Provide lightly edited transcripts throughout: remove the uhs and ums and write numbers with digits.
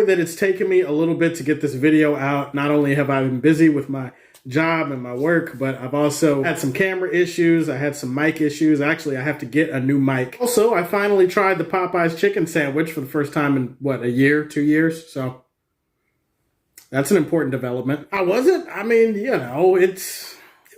sorry that it's taken me a little bit to get this video out. Not only have I been busy with my job and my work, but I've also had some camera issues. I had some mic issues. Actually, I have to get a new mic. Also, I finally tried the Popeyes chicken sandwich for the first time in, what, a year, 2 years? So that's an important development. How was it? I mean, you know, it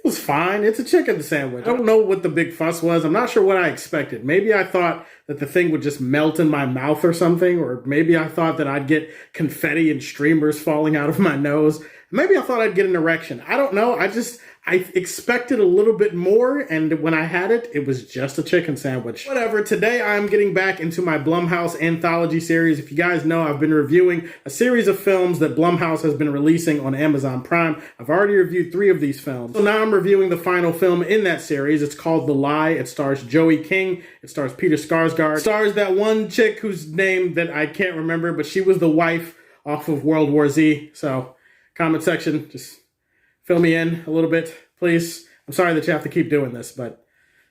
was fine. It's a chicken sandwich. I don't know what the big fuss was. I'm not sure what I expected. Maybe I thought that the thing would just melt in my mouth or something, or maybe I thought that I'd get confetti and streamers falling out of my nose. Maybe I thought I'd get an erection. I don't know. I expected a little bit more, and when I had it, it was just a chicken sandwich. Whatever, today I'm getting back into my Blumhouse anthology series. If you guys know, I've been reviewing a series of films that Blumhouse has been releasing on Amazon Prime. I've already reviewed 3 of these films. So now I'm reviewing the final film in that series. It's called The Lie. It stars Joey King. It stars Peter Skarsgård. It stars that one chick whose name that I can't remember, but she was the wife off of World War Z. So, comment section, just fill me in a little bit, please. I'm sorry that you have to keep doing this, but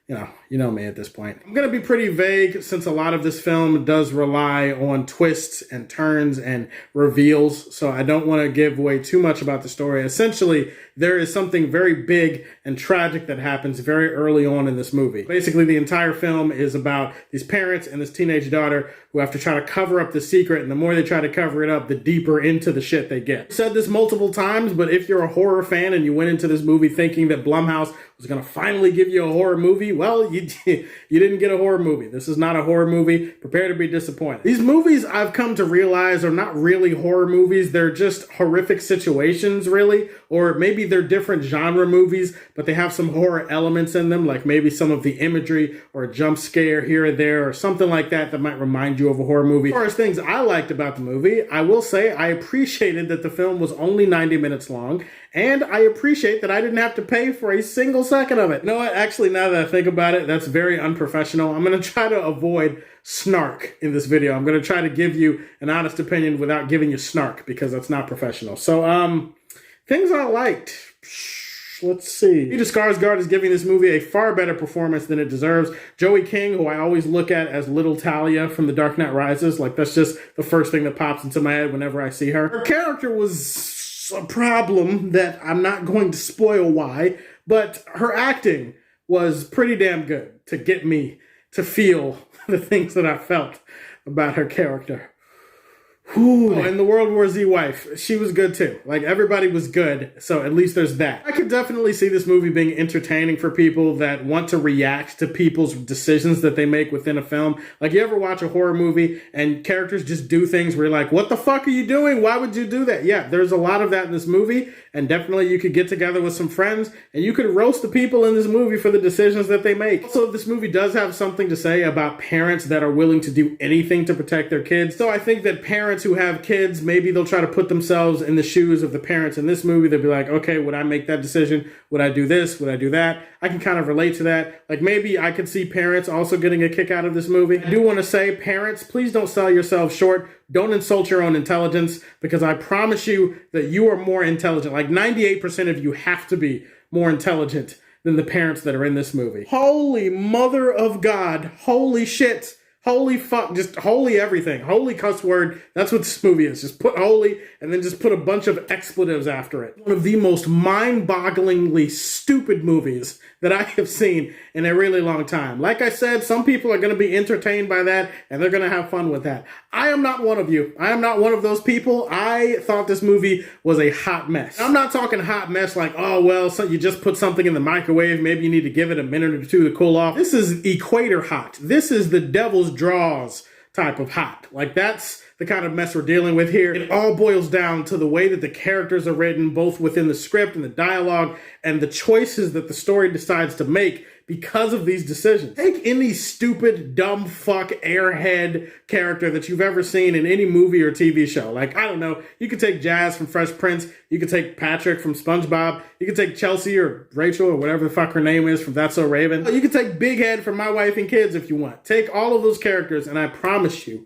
you know me at this point. I'm going to be pretty vague since a lot of this film does rely on twists and turns and reveals, so I don't want to give away too much about the story. Essentially, there is something very big and tragic that happens very early on in this movie. Basically, the entire film is about these parents and this teenage daughter who have to try to cover up the secret, and the more they try to cover it up, the deeper into the shit they get. I've said this multiple times, but if you're a horror fan and you went into this movie thinking that Blumhouse was going to finally give you a horror movie, well, you didn't get a horror movie. This is not a horror movie. Prepare to be disappointed. These movies, I've come to realize, are not really horror movies. They're just horrific situations, really, or maybe they're different genre movies, but they have some horror elements in them, like maybe some of the imagery or a jump scare here or there or something like that that might remind you of a horror movie. As far as things I liked about the movie, I will say I appreciated that the film was only 90 minutes long, and I appreciate that I didn't have to pay for a single second of it. You know what? Actually, now that I think about it, that's very unprofessional. I'm going to try to avoid snark in this video. I'm going to try to give you an honest opinion without giving you snark, because that's not professional. So, things I liked. Let's see. Peter Skarsgård is giving this movie a far better performance than it deserves. Joey King, who I always look at as Little Talia from The Dark Knight Rises, like that's just the first thing that pops into my head whenever I see her. Her character was a problem that I'm not going to spoil why, but her acting was pretty damn good to get me to feel the things that I felt about her character. Ooh, and the World War Z wife, she was good too. Like, everybody was good, so at least there's that. I could definitely see this movie being entertaining for people that want to react to people's decisions that they make within a film. Like, you ever watch a horror movie and characters just do things where you're like, what the fuck are you doing? Why would you do that? Yeah, there's a lot of that in this movie, and definitely you could get together with some friends and you could roast the people in this movie for the decisions that they make. Also, this movie does have something to say about parents that are willing to do anything to protect their kids. So I think that parents who have kids, maybe they'll try to put themselves in the shoes of the parents in this movie. They'll be like, okay, would I make that decision? Would I do this? Would I do that? I can kind of relate to that. Like, maybe I could see parents also getting a kick out of this movie. I do want to say, parents, please don't sell yourselves short. Don't insult your own intelligence, because I promise you that you are more intelligent. Like, 98% of you have to be more intelligent than the parents that are in this movie. Holy mother of God. Holy shit. Holy fuck, just holy everything. Holy cuss word. That's what this movie is. Just put holy and then just put a bunch of expletives after it. One of the most mind-bogglingly stupid movies that I have seen in a really long time. Like I said, some people are going to be entertained by that and they're going to have fun with that. I am not one of you. I am not one of those people. I thought this movie was a hot mess. I'm not talking hot mess like, oh, well, so you just put something in the microwave. Maybe you need to give it a minute or two to cool off. This is equator hot. This is the devil's draws type of hot. Like, that's the kind of mess we're dealing with here. It all boils down to the way that the characters are written, both within the script and the dialogue, and the choices that the story decides to make because of these decisions. Take any stupid, dumb fuck, airhead character that you've ever seen in any movie or TV show. Like, I don't know, you could take Jazz from Fresh Prince, you could take Patrick from SpongeBob, you could take Chelsea or Rachel or whatever the fuck her name is from That's So Raven. You could take Big Head from My Wife and Kids if you want. Take all of those characters and I promise you,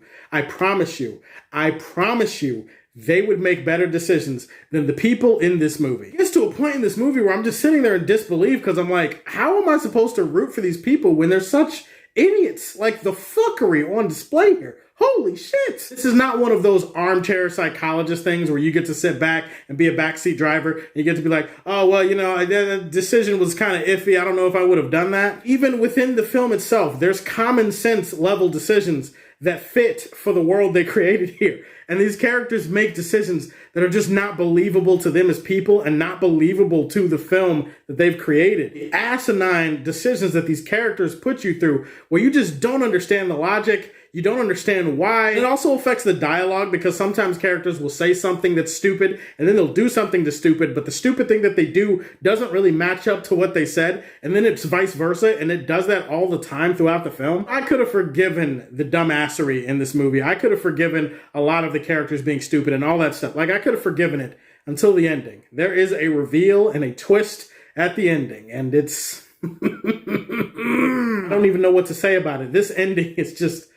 they would make better decisions than the people in this movie. It gets to a point in this movie where I'm just sitting there in disbelief because I'm like, how am I supposed to root for these people when they're such idiots? Like, the fuckery on display here. holy shit. This is not one of those armchair psychologist things where you get to sit back and be a backseat driver and you get to be like, oh, well, you know, the decision was kind of iffy. I don't know if I would have done that. Even within the film itself, there's common sense level decisions that fit for the world they created here. And these characters make decisions that are just not believable to them as people and not believable to the film that they've created. The asinine decisions that these characters put you through, where you just don't understand the logic, you don't understand why. It also affects the dialogue because sometimes characters will say something that's stupid and then they'll do something that's stupid, but the stupid thing that they do doesn't really match up to what they said, and then it's vice versa, and it does that all the time throughout the film. I could have forgiven the dumbassery in this movie. I could have forgiven a lot of the characters being stupid and all that stuff. Like, I could have forgiven it until the ending. There is a reveal and a twist at the ending, and it's... I don't even know what to say about it. This ending is just...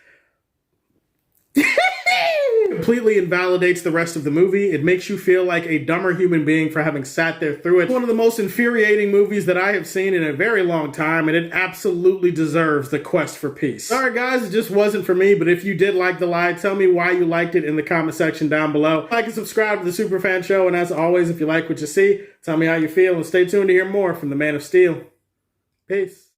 completely invalidates the rest of the movie. It makes you feel like a dumber human being for having sat there through it. One of the most infuriating movies that I have seen in a very long time, and it absolutely deserves the quest for peace. Sorry guys, it just wasn't for me, but if you did like The Lie, tell me why you liked it in the comment section down below. Like and subscribe to the Superfan Show, and as always, if you like what you see, tell me how you feel, and stay tuned to hear more from the Man of Steel. Peace.